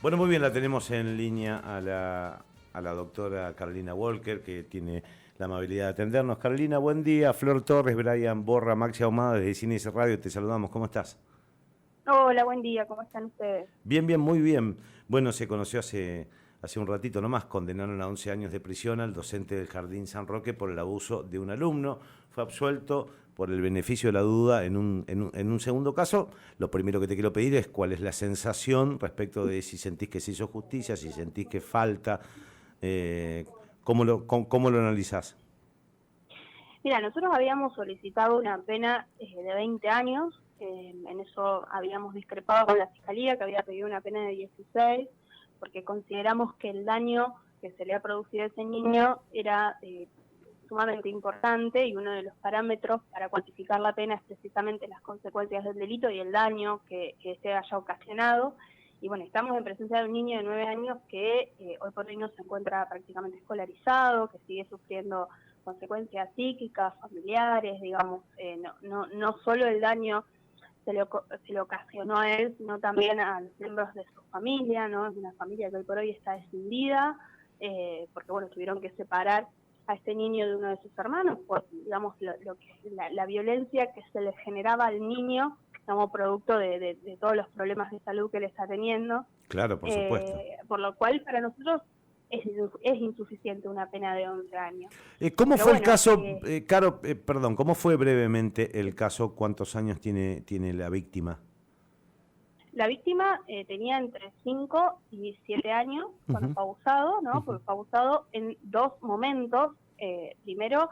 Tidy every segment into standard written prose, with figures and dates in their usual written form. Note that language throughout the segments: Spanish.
Bueno, muy bien, la tenemos en línea a la doctora Carolina Walker, que tiene la amabilidad de atendernos. Carolina, buen día. Flor Torres, Brian Borra, Maxi Ahumada, desde Cine y Radio, te saludamos. ¿Cómo estás? Hola, buen día, ¿cómo están ustedes? Bien, bien, muy bien. Bueno, se conoció hace un ratito nomás, condenaron a 11 años de prisión al docente del Jardín San Roque por el abuso de un alumno. Fue absuelto por el beneficio de la duda en un segundo caso. Lo primero que te quiero pedir es cuál es la sensación respecto de si sentís que se hizo justicia, si sentís que falta, ¿cómo lo analizás? Mira, nosotros habíamos solicitado una pena de 20 años, en eso habíamos discrepado con la Fiscalía, que había pedido una pena de 16, porque consideramos que el daño que se le ha producido a ese niño era sumamente importante y uno de los parámetros para cuantificar la pena es precisamente las consecuencias del delito y el daño que se haya ocasionado. Y bueno, estamos en presencia de un niño de 9 años que hoy por hoy no se encuentra prácticamente escolarizado, que sigue sufriendo consecuencias psíquicas, familiares, digamos, no solo el daño se le ocasionó a él, sino también a los miembros de su familia, ¿no? Es una familia que hoy por hoy está escindida, porque bueno, tuvieron que separar a este niño de uno de sus hermanos, por, digamos, la violencia que se le generaba al niño como producto de todos los problemas de salud que él está teniendo, Claro, por supuesto. por lo cual para nosotros es insuficiente una pena de 11 años. ¿Cómo Pero fue el bueno, caso, Caro, perdón, cómo fue brevemente el caso? ¿Cuántos años tiene la víctima? la víctima tenía entre 5 y 7 años cuando Ujú, fue abusado, ¿no? ujú, Porque fue abusado en dos momentos. El primero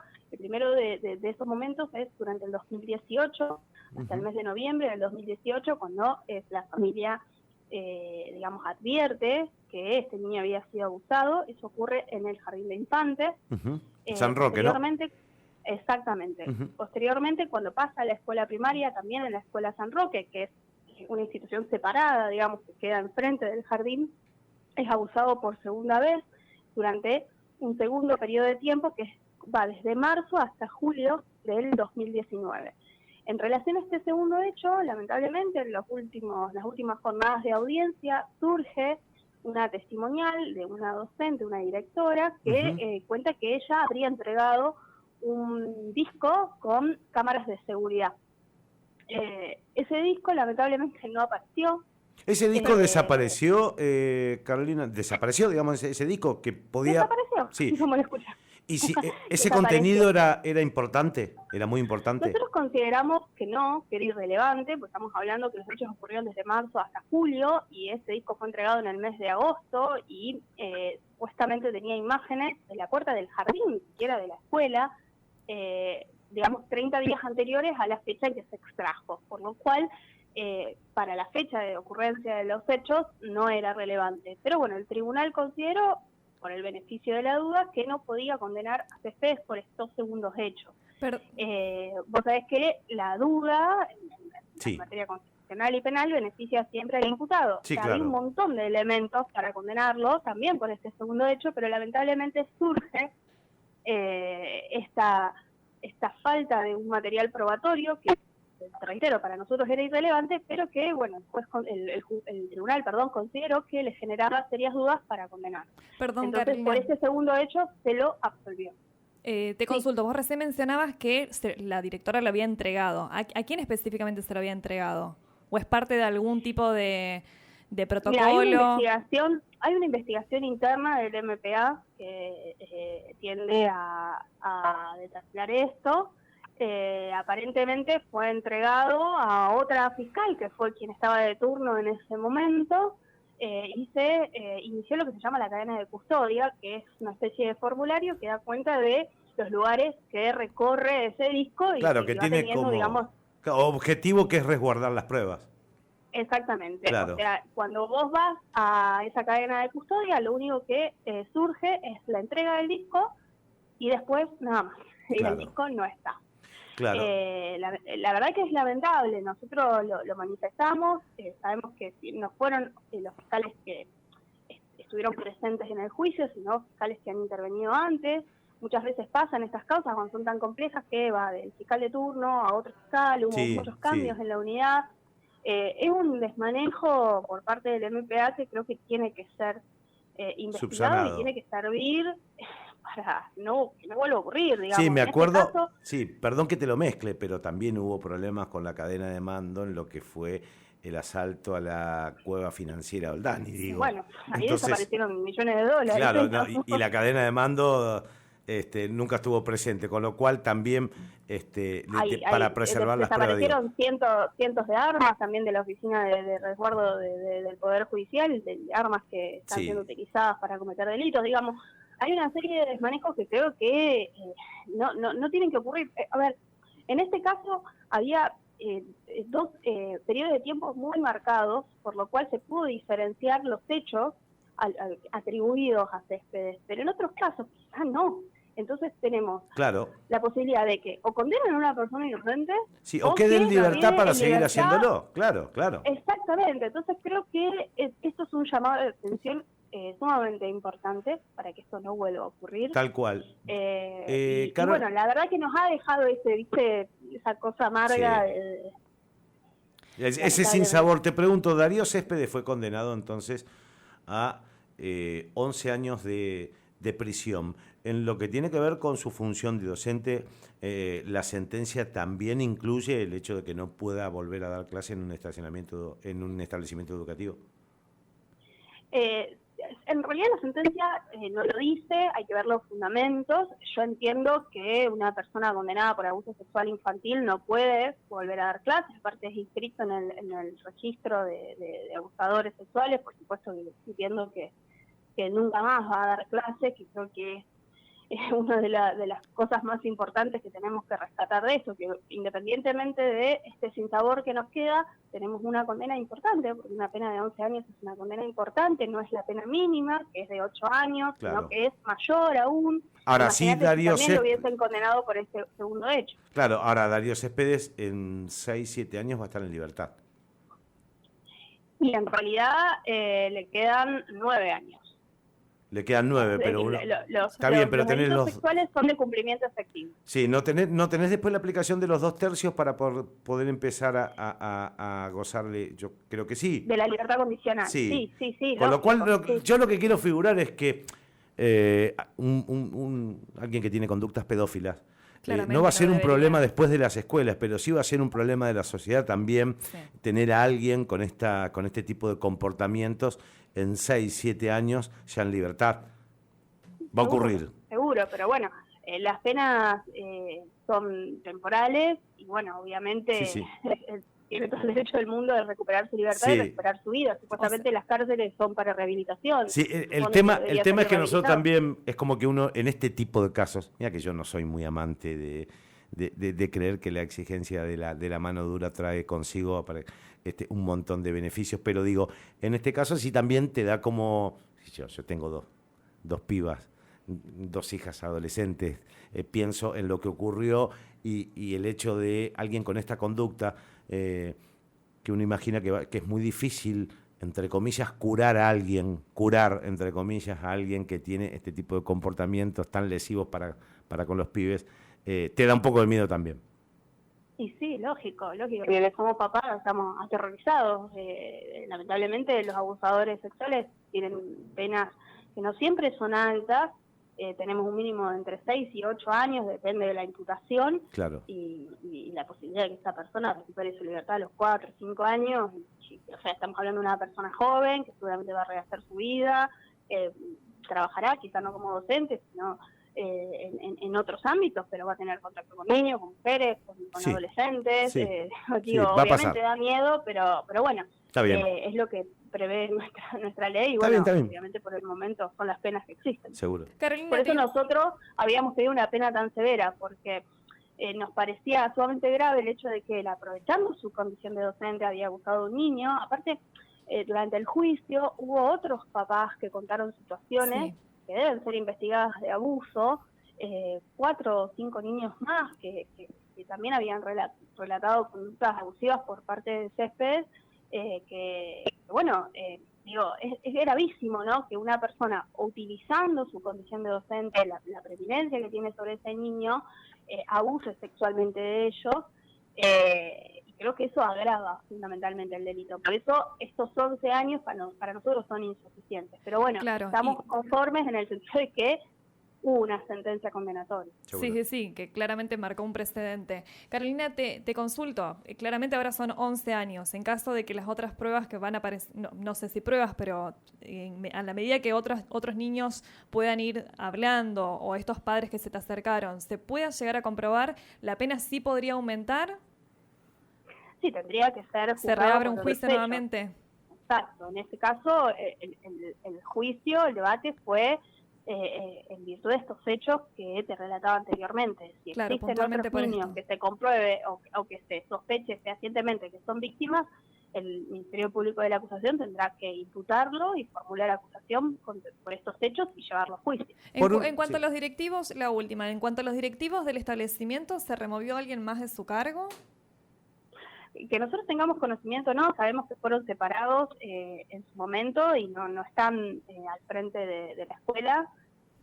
de esos momentos es durante el 2018, hasta el ujú. mes de noviembre del 2018, cuando la familia, digamos, advierte que este niño había sido abusado. Eso ocurre en el jardín de infantes. Ujú. San Roque, ¿no? Posteriormente, exactamente, Ujú. posteriormente cuando pasa a la escuela primaria, también en la escuela San Roque, que es una institución separada, digamos, que queda enfrente del jardín, es abusado por segunda vez durante un segundo periodo de tiempo que va desde marzo hasta julio del 2019. En relación a este segundo hecho, lamentablemente en las últimas jornadas de audiencia surge una testimonial de una docente, una directora, que Ujú. cuenta que ella habría entregado un disco con cámaras de seguridad. Ese disco lamentablemente no apareció. Ese disco Eh, desapareció, Carolina, desapareció, digamos, ese disco que podía. Desapareció, Sí. así como lo escuchas. Y si ese Desapareció. contenido era importante, era muy importante. Nosotros consideramos que no, que era irrelevante, pues estamos hablando que los hechos ocurrieron desde marzo hasta julio y ese disco fue entregado en el mes de agosto y supuestamente tenía imágenes de la puerta del jardín, ni siquiera de la escuela, digamos 30 días anteriores a la fecha en que se extrajo, por lo cual para la fecha de ocurrencia de los hechos no era relevante. Pero bueno, el tribunal consideró, por el beneficio de la duda, que no podía condenar a Cefés por estos segundos hechos. Pero, Vos sabés que la duda en Sí, materia constitucional y penal beneficia siempre al imputado. O sí, sea, había un claro. montón de elementos para condenarlo también por este segundo hecho, pero lamentablemente surge esta falta de un material probatorio que, te reitero, para nosotros era irrelevante, pero que, bueno, el tribunal, consideró que le generaba serias dudas para condenar. perdón, Entonces, por Carolina, este segundo hecho, se lo absolvió. te Sí. consulto. Vos recién mencionabas que la directora lo había entregado. ¿A quién específicamente se lo había entregado? ¿O es parte de algún tipo de Mira, protocolo? hay una investigación interna del MPA que tiende a determinar esto. Aparentemente fue entregado a otra fiscal, que fue quien estaba de turno en ese momento, y se inició lo que se llama la cadena de custodia, que es una especie de formulario que da cuenta de los lugares que recorre ese disco Claro, que y va tiene teniendo, como digamos, objetivo que es resguardar las pruebas. exactamente. O Claro, sea, cuando vos vas a esa cadena de custodia, lo único que surge es la entrega del disco y después nada más. Y el claro, disco no está. claro. La verdad que es lamentable. Nosotros lo manifestamos. Sabemos que no fueron los fiscales que estuvieron presentes en el juicio, sino fiscales que han intervenido antes. Muchas veces pasan estas causas cuando son tan complejas que va del fiscal de turno a otro fiscal, hubo Sí, muchos sí. cambios en la unidad. es un desmanejo por parte del MPA que creo que tiene que ser investigado subsanado. y tiene que servir para que no vuelva a ocurrir, digamos. Sí, me En acuerdo, este caso, sí, perdón que te lo mezcle, pero también hubo problemas con la cadena de mando en lo que fue el asalto a la cueva financiera Oldani, digo. bueno, ahí Entonces, desaparecieron millones de dólares. claro, no, digamos. y la cadena de mando nunca estuvo presente, con lo cual también para preservar las pruebas. Digo. Desaparecieron cientos de armas también de la oficina de resguardo del Poder Judicial, de armas que están Sí. siendo utilizadas para cometer delitos, digamos. Hay una serie de desmanejos que creo que no tienen que ocurrir. A ver, en este caso había dos periodos de tiempo muy marcados, por lo cual se pudo diferenciar los hechos atribuidos a Céspedes, pero en otros casos quizás no. Entonces tenemos Claro. la posibilidad de que o condenen a una persona inocente, Sí, o quede en libertad Gabriel para en seguir libertad. haciéndolo. Claro, claro. Exactamente. Entonces creo que esto es un llamado de atención sumamente importante para que esto no vuelva a ocurrir. Tal cual. Y Carol, bueno, la verdad que nos ha dejado esa cosa amarga. Sí. Ese sinsabor. Te pregunto, Darío Céspedes fue condenado entonces a 11 años de prisión. En lo que tiene que ver con su función de docente, la sentencia también incluye el hecho de que no pueda volver a dar clase en un establecimiento educativo. En realidad la sentencia no lo dice, hay que ver los fundamentos. Yo entiendo que una persona condenada por abuso sexual infantil no puede volver a dar clases, aparte es inscrito en el registro de abusadores sexuales, por supuesto que entiendo que nunca más va a dar clases, que creo que es una de las cosas más importantes que tenemos que rescatar de eso, que independientemente de este sinsabor que nos queda, tenemos una condena importante, porque una pena de 11 años es una condena importante, no es la pena mínima, que es de 8 años, Claro. sino que es mayor aún. Ahora sí, Imagínate Darío si también lo Céspedes. hubiesen condenado por este segundo hecho. Claro, ahora Darío Céspedes en 6, 7 años va a estar en libertad. Y en realidad le quedan 9 años. Le quedan 9, pero uno... Está bien, pero los tenés delitos los... sexuales son de cumplimiento efectivo. Sí, no tenés después la aplicación de los 2/3 para poder empezar a gozarle, yo creo que sí. De la libertad condicional. Sí. Sí. Con lo cual, sí. yo lo que quiero figurar es que alguien que tiene conductas pedófilas no va a ser un problema después de las escuelas, pero sí va a ser un problema de la sociedad también, Sí. tener a alguien con este tipo de comportamientos en 6, 7 años ya en libertad. Va a ocurrir. Seguro, pero bueno, las penas son temporales y bueno, obviamente Sí. tiene todo el derecho del mundo de recuperar su libertad Sí. y recuperar su vida. Supuestamente las cárceles son para rehabilitación. Sí, el Supone tema que debería es ser que nosotros rehabilitado. también, es como que uno en este tipo de casos, mira que yo no soy muy amante de creer que la exigencia de la mano dura trae consigo un montón de beneficios, pero digo, en este caso sí también te da como, yo tengo dos pibas, 2 hijas adolescentes, pienso en lo que ocurrió y el hecho de alguien con esta conducta, que uno imagina que es muy difícil, entre comillas, curar, entre comillas, a alguien que tiene este tipo de comportamientos tan lesivos para con los pibes, te da un poco de miedo también. Y sí, lógico. Porque somos papás, estamos aterrorizados. Lamentablemente los abusadores sexuales tienen penas que no siempre son altas. Tenemos un mínimo de entre 6 y 8 años, depende de la imputación. Claro. Y la posibilidad de que esta persona recupere su libertad a los 4 o 5 años. O sea, estamos hablando de una persona joven que seguramente va a rehacer su vida, trabajará, quizá no como docente, sino en otros ámbitos, pero va a tener contacto con niños, con mujeres, con Sí. adolescentes. Sí. Digo, va a obviamente pasar. da miedo, pero bueno, Está bien. es lo que prevé nuestra ley y Está bueno, bien. obviamente por el momento son las penas que existen. Seguro. Carolina, Por eso nosotros habíamos pedido una pena tan severa, porque nos parecía sumamente grave el hecho de que él, aprovechando su condición de docente, había abusado de un niño. Aparte, durante el juicio hubo otros papás que contaron situaciones que deben ser investigadas de abuso, 4 o 5 niños más que también habían relatado conductas abusivas por parte de Céspedes, es gravísimo, ¿no? Que una persona, utilizando su condición de docente, la preeminencia que tiene sobre ese niño, abuse sexualmente de ellos, y creo que eso agrava fundamentalmente el delito. Por eso estos 11 años para nosotros son insuficientes. Pero bueno, Claro, estamos conformes en el sentido de que hubo una sentencia condenatoria. Sí, que claramente marcó un precedente. Carolina, te consulto. Claramente ahora son 11 años. En caso de que las otras pruebas que van a aparecer, no sé si pruebas, pero a la medida que otros niños puedan ir hablando o estos padres que se te acercaron, ¿se pueda llegar a comprobar, la pena sí podría aumentar? Sí, tendría que ser... ¿Se reabre un juicio nuevamente? Exacto. En este caso, el juicio, el debate fue... en virtud de estos hechos que te relataba anteriormente. Si claro, existen otros niños que se compruebe o que se sospeche fehacientemente que son víctimas, el Ministerio Público de la Acusación tendrá que imputarlo y formular acusación por estos hechos y llevarlo a juicio. En cuanto a los directivos, la última, en cuanto a los directivos del establecimiento, ¿se removió alguien más de su cargo? Que nosotros tengamos conocimiento, no, sabemos que fueron separados en su momento y no están al frente de la escuela,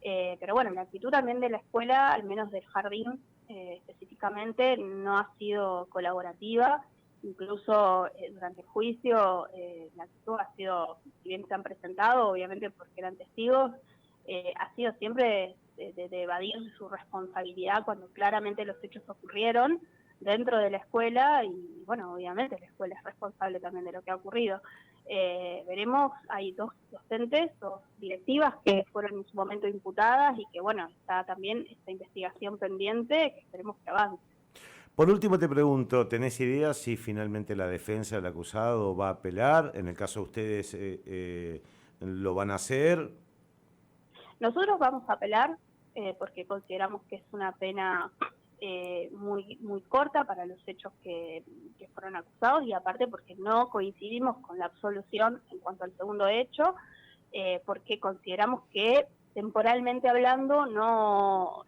pero bueno, la actitud también de la escuela, al menos del jardín específicamente, no ha sido colaborativa. Incluso durante el juicio la actitud ha sido, si bien se han presentado, obviamente porque eran testigos, ha sido siempre de evadir su responsabilidad cuando claramente los hechos ocurrieron dentro de la escuela y, bueno, obviamente la escuela es responsable también de lo que ha ocurrido. Veremos, hay 2 docentes, 2 directivas que fueron en su momento imputadas y que, bueno, está también esta investigación pendiente que esperemos que avance. Por último te pregunto, ¿tenés idea si finalmente la defensa del acusado va a apelar? En el caso de ustedes, ¿lo van a hacer? Nosotros vamos a apelar porque consideramos que es una pena muy corta para los hechos que fueron acusados y aparte porque no coincidimos con la absolución en cuanto al segundo hecho, porque consideramos que temporalmente hablando no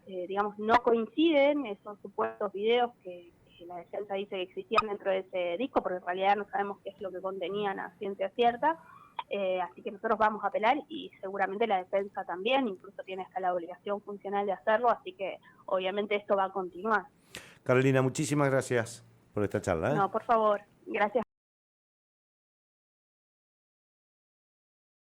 coinciden esos supuestos videos que la defensa dice que existían dentro de ese disco, porque en realidad no sabemos qué es lo que contenían a ciencia cierta. Así que nosotros vamos a apelar y seguramente la defensa también, incluso tiene hasta la obligación funcional de hacerlo, así que obviamente esto va a continuar. Carolina, muchísimas gracias por esta charla. No, por favor, gracias.